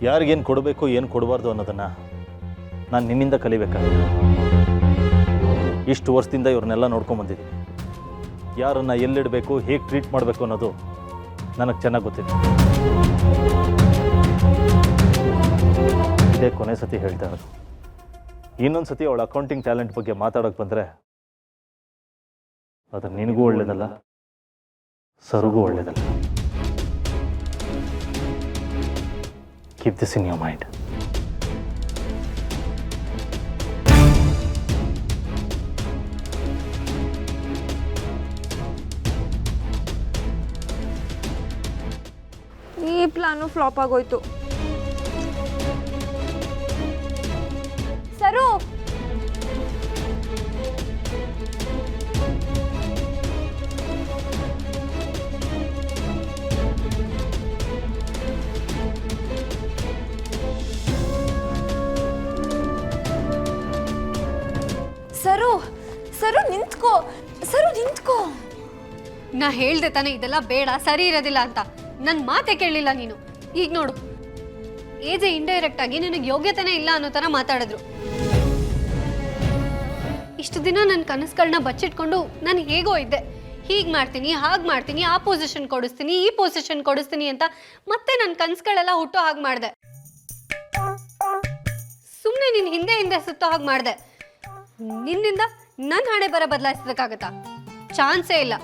ಯಾರಿಗೇನು ಕೊಡಬೇಕು ಏನು ಕೊಡಬಾರ್ದು ಅನ್ನೋದನ್ನು ನಾನು ನಿನ್ನಿಂದ ಕಲಿಬೇಕಾಗಿದೆ. ಇಷ್ಟು ವರ್ಷದಿಂದ ಇವ್ರನ್ನೆಲ್ಲ ನೋಡ್ಕೊಂಬಂದಿದ್ದೀನಿ. ಯಾರನ್ನು ಎಲ್ಲಿಡಬೇಕು, ಹೇಗೆ ಟ್ರೀಟ್ ಮಾಡಬೇಕು ಅನ್ನೋದು ನನಗೆ ಚೆನ್ನಾಗಿ ಗೊತ್ತಿದೆ. ಇದೇ ಕೊನೆ ಸತಿ ಹೇಳ್ತಾ ಇರೋದು. ಇನ್ನೊಂದು ಸತಿ ಅವಳ ಅಕೌಂಟಿಂಗ್ ಟ್ಯಾಲೆಂಟ್ ಬಗ್ಗೆ ಮಾತಾಡೋಕೆ ಬಂದರೆ ಅದು ನಿನಗೂ ಒಳ್ಳೇದಲ್ಲ, ಸರಿಗೂ ಒಳ್ಳೇದಲ್ಲ. Keep this in your mind. ಈ ಪ್ಲಾನು ಫ್ಲಾಪ್ ಆಗೋಯ್ತು. ಸರು, ಸರು ಸರು ನಿಂತ್ಕೋ, ಸರು ನಿಂತ್ಕೋ. ನಾ ಹೇಳ್ದೆ ತಾನೆ ಇದೆಲ್ಲ ಬೇಡ, ಸರಿ ಇರೋದಿಲ್ಲ ಅಂತ. ನನ್ನ ಮಾತೆ ಕೇಳಲಿಲ್ಲ ನೀನು. ಈಗ ನೋಡು, ಏಜೆ ಇಂಡೈರೆಕ್ಟ್ ಆಗಿ ನಿನಗೆ ಯೋಗ್ಯತೆನೇ ಇಲ್ಲ ಅನ್ನೋ ಥರ ಮಾತಾಡಿದ್ರು. ಇಷ್ಟು ದಿನ ನನ್ನ ಕನಸುಗಳನ್ನ ಬಚ್ಚಿಟ್ಕೊಂಡು ನಾನು ಹೇಗೋ ಇದ್ದೆ. ಹೀಗೆ ಮಾಡ್ತೀನಿ, ಹಾಗೆ ಮಾಡ್ತೀನಿ, ಆ ಪೊಸಿಷನ್ ಕೊಡಿಸ್ತೀನಿ, ಈ ಪೊಸಿಷನ್ ಕೊಡಿಸ್ತೀನಿ ಅಂತ ಮತ್ತೆ ನನ್ನ ಕನಸುಗಳೆಲ್ಲ ಹುಟ್ಟೋ ಹಾಗೆ ಮಾಡಿದೆ. ಸುಮ್ಮನೆ ನಿನ್ನ ಹಿಂದೆ ಹಿಂದೆ ಸುತ್ತೋ ಹಾಗೆ ಮಾಡಿದೆ. ನಿನ್ನಿಂದ ನನ್ನ ಹಣೆ ಬರ ಬದಲಾಯಿಸೋದಕ್ಕಾಗತ್ತಾ? ಚಾನ್ಸೇ ಇಲ್ಲ.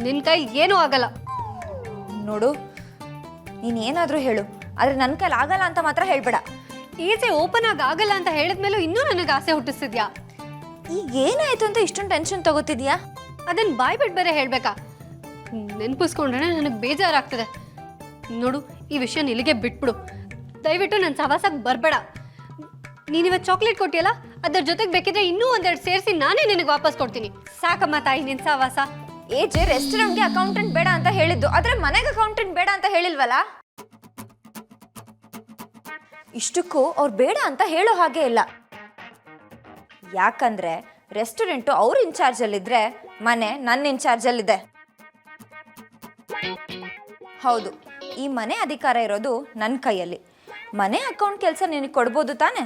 ನಿನ್ನ ಕೈ ಏನೂ ಆಗಲ್ಲ. ನೋಡು, ನೀನೇನಾದರೂ ಹೇಳು, ಆದರೆ ನನ್ನ ಕೈಲಿ ಆಗಲ್ಲ ಅಂತ ಮಾತ್ರ ಹೇಳ್ಬೇಡ. ಈಜೆ ಓಪನ್ ಆಗಿ ಆಗಲ್ಲ ಅಂತ ಹೇಳಿದ್ಮೇಲೂ ಇನ್ನೂ ನನಗೆ ಆಸೆ ಹುಟ್ಟಿಸ್ತಿದ್ಯಾ? ಈಗ ಏನಾಯ್ತು ಅಂತ ಇಷ್ಟೊಂದು ಟೆನ್ಷನ್ ತಗೋತಿದ್ಯಾ? ಅದನ್ನ ಬಾಯ್ ಬಿಟ್ಟು ಬೇರೆ ಹೇಳ್ಬೇಕಾ? ನೆನ್ಪಿಸ್ಕೊಂಡ್ರೆ ನನಗೆ ಬೇಜಾರಾಗ್ತದೆ. ನೋಡು, ಈ ವಿಷಯ ಇಲ್ಲಿಗೆ ಬಿಟ್ಬಿಡು. ದಯವಿಟ್ಟು ನನ್ನ ಸಹವಾಸಕ್ಕೆ ಬರಬೇಡ. ನೀನಿವತ್ತು ಚಾಕ್ಲೇಟ್ ಕೊಟ್ಟಿಯಲ್ಲ, ಅದ್ರ ಜೊತೆಗೆ ಬೇಕಿದ್ರೆ ಇನ್ನೂ ಒಂದೆರಡು ಸೇರಿಸಿ ನಾನೇ ನಿನಗೆ ವಾಪಸ್ ಕೊಡ್ತೀನಿ. ಸಾಕಮ್ಮ ತಾಯಿ ನಿನ್ನ ಸಹವಾಸ. ಏಜೆ ರೆಸ್ಟೋರೆಂಟ್ಗೆ ಅಕೌಂಟೆಂಟ್ ಬೇಡ ಅಂತ ಹೇಳಿದ್ದು, ಆದರೆ ಮನೆಗೆ ಅಕೌಂಟೆಂಟ್ ಬೇಡ ಅಂತ ಹೇಳಿಲ್ವಲ್ಲ? ಇಷ್ಟಕ್ಕೂ ಅವ್ರು ಬೇಡ ಅಂತ ಹೇಳೋ ಹಾಗೆ ಇಲ್ಲ. ಯಾಕಂದ್ರೆ ರೆಸ್ಟೋರೆಂಟು ಅವ್ರ ಇನ್ಚಾರ್ಜಲ್ಲಿದ್ರೆ ಮನೆ ನನ್ನ ಇನ್ಚಾರ್ಜಲ್ಲಿದೆ. ಹೌದು, ಈ ಮನೆ ಅಧಿಕಾರ ಇರೋದು ನನ್ನ ಕೈಯಲ್ಲಿ. ಮನೆ ಅಕೌಂಟ್ ಕೆಲಸ ನಿನಗೆ ಕೊಡ್ಬೋದು ತಾನೆ?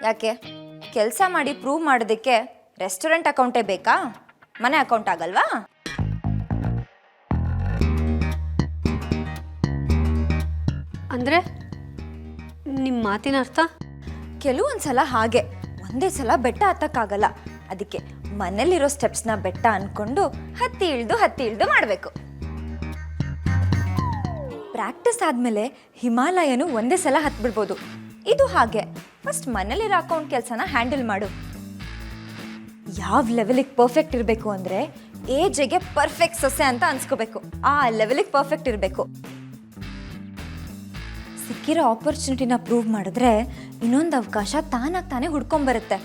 ಯಾಕೆ, ಕೆಲಸ ಮಾಡಿ ಪ್ರೂವ್ ಮಾಡೋದಕ್ಕೆ ರೆಸ್ಟೋರೆಂಟ್ ಅಕೌಂಟೇ ಬೇಕಾ? ಮನೆ ಅಕೌಂಟ್ ಆಗಲ್ವಾ? ಅಂದರೆ ನಿಮ್ಮ ಮಾತಿನ ಅರ್ಥ? ಕೆಲವೊಂದ್ಸಲ ಹಾಗೆ ಒಂದೇ ಸಲ ಬೆಟ್ಟ ಹತ್ತಕ್ಕಾಗಲ್ಲ. ಅದಕ್ಕೆ ಮನೇಲಿರೋ ಸ್ಟೆಪ್ಸ್ನ ಬೆಟ್ಟ ಅನ್ಕೊಂಡು ಹತ್ತಿ ಇಳ್ದು ಮಾಡಬೇಕು. ಪ್ರಾಕ್ಟೀಸ್ ಆದಮೇಲೆ ಹಿಮಾಲಯನು ಒಂದೇ ಸಲ ಹತ್ಬಿಡ್ಬೋದು. ಇದು ಹಾಗೆ, ಫಸ್ಟ್ ಮನೇಲಿರೋ ಅಕೌಂಟ್ ಕೆಲಸನ ಹ್ಯಾಂಡಲ್ ಮಾಡು. ಯಾವ ಲೆವೆಲಿಗೆ ಪರ್ಫೆಕ್ಟ್ ಇರಬೇಕು ಅಂದರೆ ಏಜ್ಗೆ ಪರ್ಫೆಕ್ಟ್ ಸೊಸೆ ಅಂತ ಅನ್ಸ್ಕೋಬೇಕು. ಆ ಲೆವೆಲಿಗೆ ಪರ್ಫೆಕ್ಟ್ ಇರಬೇಕು. ಸಿಕ್ಕಿರೋ ಆಪರ್ಚುನಿಟಿನ ಪ್ರೂವ್ ಮಾಡಿದ್ರೆ ಇನ್ನೊಂದು ಅವಕಾಶ ತಾನೇ ಹುಡ್ಕೊಂಬರುತ್ತೆ.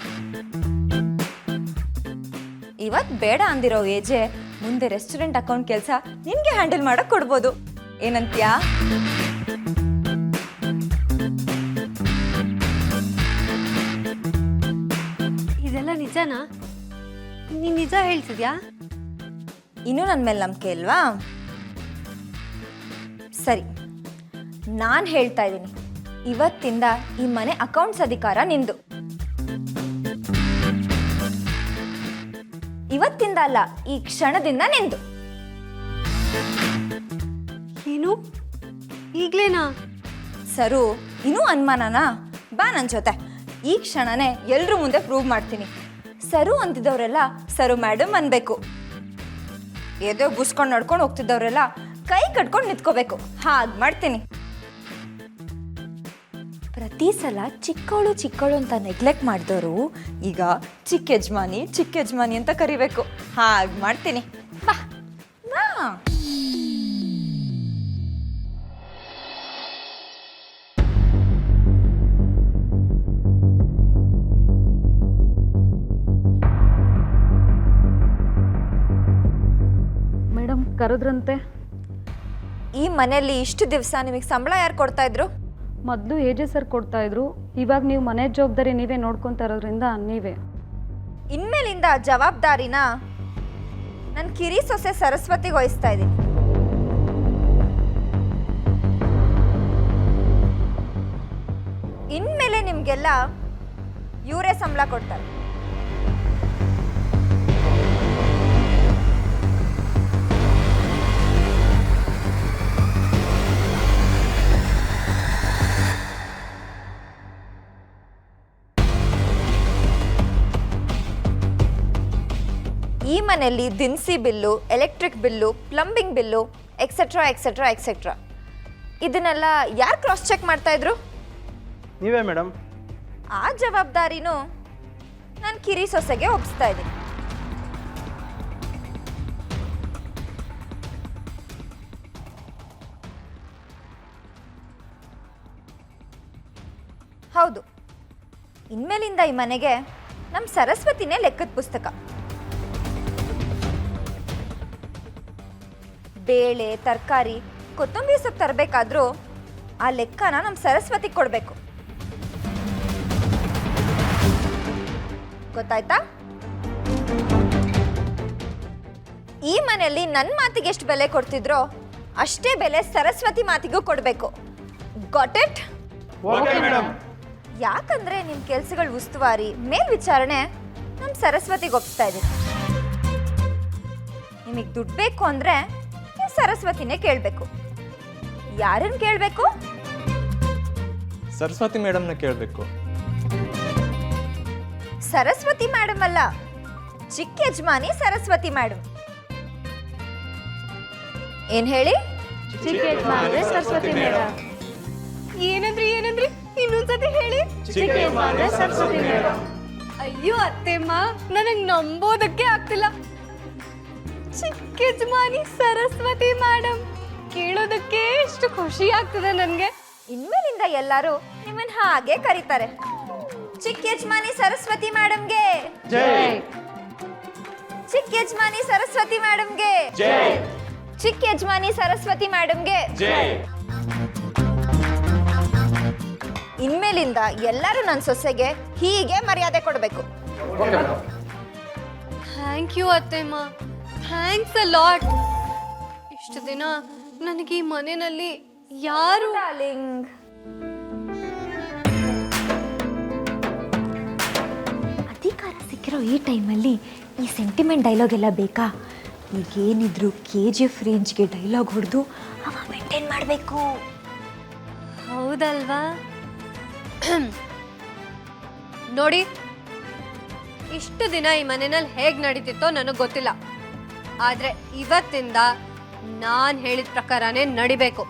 ಇವತ್ತು ಬೇಡ ಅಂದಿರೋ ಏಜೆ ಮುಂದೆ ರೆಸ್ಟೋರೆಂಟ್ ಅಕೌಂಟ್ ಕೆಲಸ ನಿನ್ಗೆ ಹ್ಯಾಂಡಲ್ ಮಾಡಕ್ ಕೊಡ್ಬೋದು. ಏನಂತ್ಯಾ? ಇದೆಲ್ಲ ನಿಜನಾ? ನೀನು ನಿಜ ಹೇಳ್ತಿದ್ಯಾ? ಇನ್ನೂ ನನ್ನ ಮೇಲೆ ನಂಬಿಕೆ ಇಲ್ವಾ? ಸರಿ, ನಾನು ಹೇಳ್ತಾ ಇದ್ದೀನಿ, ಇವತ್ತಿಂದ ಈ ಮನೆ ಅಕೌಂಟ್ಸ್ ಅಧಿಕಾರ ನಿಂದು. ಇವತ್ತಿಂದ ಅಲ್ಲ, ಈ ಕ್ಷಣದಿಂದ ನಿಂದು. ಏನು, ಈಗ್ಲೇನಾ? ಸರು, ಇನ್ನೂ ಅನುಮಾನನಾ? ಬಾ ನನ್ನ ಜೊತೆ. ಈ ಕ್ಷಣನೇ ಎಲ್ರ ಮುಂದೆ ಪ್ರೂವ್ ಮಾಡ್ತೀನಿ. ಸರು ಅಂತಿದ್ದವರೆಲ್ಲ ಸರು ಮೇಡಮ್ ಅನ್ಬೇಕು. ಎದೆ ಬುಸ್ಕೊಂಡು ನಡ್ಕೊಂಡು ಹೋಗ್ತಿದ್ದವರೆಲ್ಲ ಕೈ ಕಟ್ಕೊಂಡು ನಿಂತ್ಕೋಬೇಕು. ಹಾಗೆ ಮಾಡ್ತೀನಿ. ಪ್ರತಿ ಸಲ ಚಿಕ್ಕವಳು ಅಂತ ನೆಗ್ಲೆಕ್ಟ್ ಮಾಡಿದವರು ಈಗ ಚಿಕ್ಕ ಯಜಮಾನಿ ಅಂತ ಕರಿಬೇಕು. ಹಾಗೆ ಮಾಡ್ತೀನಿ. ಬಾ ಬಾ. ಮೇಡಮ್ ಕರೆದ್ರಂತೆ. ಈ ಮನೆಯಲ್ಲಿ ಇಷ್ಟು ದಿವಸ ನಿಮಗೆ ಸಂಬಳ ಯಾರು ಕೊಡ್ತಾ ಇದ್ರು? ಮೊದಲು ಏಜೆ ಸರ್ ಕೊಡ್ತಾಯಿದ್ರು. ಇವಾಗ ನೀವು ಮನೆ ಜವಾಬ್ದಾರಿ ನೀವೇ ನೋಡ್ಕೊತಾ ಇರೋದ್ರಿಂದ ನೀವೇ. ಇನ್ಮೇಲಿಂದ ಜವಾಬ್ದಾರಿನ ನನ್ನ ಕಿರಿ ಸೊಸೆ ಸರಸ್ವತಿಗೆ ವಹಿಸ್ತಾ ಇದ್ದೀನಿ. ನಿಮಗೆಲ್ಲ ಇವರೇ ಸಂಬಳ ಕೊಡ್ತಾರೆ. ಈ ಮನೆಯಲ್ಲಿ ದಿನಸಿ bill, electric bill, plumbing bill, etcetera etcetera etcetera ಇದನ್ನೆಲ್ಲ ಯಾರು ಕ್ರಾಸ್ ಚೆಕ್ ಮಾಡ್ತಾ ಇದ್ರು? ನೀವೇ ಮೇಡಮ್. ಆ ಜವಾಬ್ದಾರಿನೂ ನಾನು ಕಿರಿ ಸೊಸೆಗೆ ಒಪ್ಪಿಸ್ತಾ ಇದ್ದೀನಿ. ಹೌದು, ಇನ್ಮೇಲಿಂದ ಈ ಮನೆಗೆ ನಮ್ಮ ಸರಸ್ವತಿನೇ ಲೆಕ್ಕದ ಪುಸ್ತಕ. ಬೇಳೆ, ತರಕಾರಿ, ಕೊತ್ತಂಬರಿ ಸೊಪ್ಪು ತರಬೇಕಾದ್ರೂ ಆ ಲೆಕ್ಕನ ನಮ್ಮ ಸರಸ್ವತಿಗೆ ಕೊಡಬೇಕು. ಗೊತ್ತಾಯ್ತಾ? ಈ ಮನೆಯಲ್ಲಿ ನನ್ನ ಮಾತಿಗೆ ಎಷ್ಟು ಬೆಲೆ ಕೊಡ್ತಿದ್ರೋ ಅಷ್ಟೇ ಬೆಲೆ ಸರಸ್ವತಿ ಮಾತಿಗೂ ಕೊಡಬೇಕು. Got it? Okay madam. ಯಾಕಂದ್ರೆ ನಿಮ್ಮ ಕೆಲಸಗಳ ಉಸ್ತುವಾರಿ ಮೇಲ್ವಿಚಾರಣೆ ನಮ್ಮ ಸರಸ್ವತಿಗೆ ಒಪ್ಪಿಸ್ತಾ ಇದ್ದೀನಿ. ನಿಮಗೆ ದುಡ್ಡು ಬೇಕು ಅಂದ್ರೆ ನೀವು ಸರಸ್ವತಿನೇ ಕೇಳಬೇಕು. ಯಾರನ್ನು ಕೇಳಬೇಕು? ಸರಸ್ವತಿ ಮೇಡಮ್ನ ಕೇಳಬೇಕು. ಸರಸ್ವತಿ ಮೇಡಮ್ ಅಲ್ಲ, ಚಿಕ್ಕ ಯಜಮಾನಿ ಸರಸ್ವತಿ ಮೇಡಮ್. ಏನ್ ಹೇಳಿ? ಚಿಕ್ಕ ಯಜಮಾನ್ರೆ ಸರಸ್ವತಿ ಮೇಡಮ್. ಏನಂದ್ರಿ ಇನ್ನೊಂದ್ಸತಿ ಹೇಳಿ. ಚಿಕ್ಕ ಯಜಮಾನ್ರೆ ಸರಸ್ವತಿ ಮೇಡಮ್. ಅಯ್ಯೋ ಅತ್ತೆಮ್ಮ, ನನಗೆ ನಂಬೋದಕ್ಕೆ ಆಗ್ತಿಲ್ಲ. ಚಿಕ್ಕ ಯಜಮಾನಿ ಸರಸ್ವತಿ ಮೇಡಮ್ ಕೇಳೋದಕ್ಕೆ ಎಷ್ಟು ಖುಷಿ ಆಗ್ತದೆ ನನಗೆ. ಇನ್ಮೇಲಿಂದ ಎಲ್ಲರೂ ನಿಮ್ಮನ್ನ ಹಾಗೆ ಕರೀತಾರೆ. ಚಿಕ್ಕ ಯಜಮಾನಿ ಸರಸ್ವತಿ ಮೇಡಮ್ಗೆ ಜೈ. ಚಿಕ್ಕ ಯಜಮಾನಿ ಸರಸ್ವತಿ ಮೇಡಮ್ಗೆ ಜೈ. ಚಿಕ್ಕ ಯಜಮಾನಿ ಸರಸ್ವತಿ ಮೇಡಮ್ಗೆ ಜೈ. ಇನ್ಮೇಲಿಂದ ಎಲ್ಲರೂ ನನ್ನ ಸೊಸೆಗೆ ಹೀಗೆ ಮರ್ಯಾದೆ ಕೊಡಬೇಕು. ಥ್ಯಾಂಕ್ ಯು ಅತ್ತೆಮ್ಮ, ಥ್ಯಾಂಕ್ಸ್ ಅ ಲಾಟ್. ಇಷ್ಟು ದಿನ ನನಗೆ ಈ ಮನೆಯಲ್ಲಿ ಯಾರು ಡಾರ್ಲಿಂಗ್, ಅಧಿಕಾರ ಸಿಕ್ಕಿರೋ ಈ ಟೈಮಲ್ಲಿ ಈ ಸೆಂಟಿಮೆಂಟ್ ಡೈಲಾಗ್ ಎಲ್ಲ ಬೇಕಾ? ಈಗೇನಿದ್ರು KGF ರೇಂಜ್ಗೆ ಡೈಲಾಗ್ ಹೊಡೆದು ಅವ ಮೇಂಟೈನ್ ಮಾಡಬೇಕು. ಹೌದಲ್ವಾ? ನೋಡಿ, ಇಷ್ಟು ದಿನ ಈ ಮನೆಯಲ್ಲಿ ಹೇಗೆ ನಡೀತಿತ್ತೋ ನನಗೆ ಗೊತ್ತಿಲ್ಲ. ಆದರೆ ಇವತ್ತಿಂದ ನಾನು ಹೇಳಿದ ಪ್ರಕಾರನೇ ನಡಿಬೇಕು.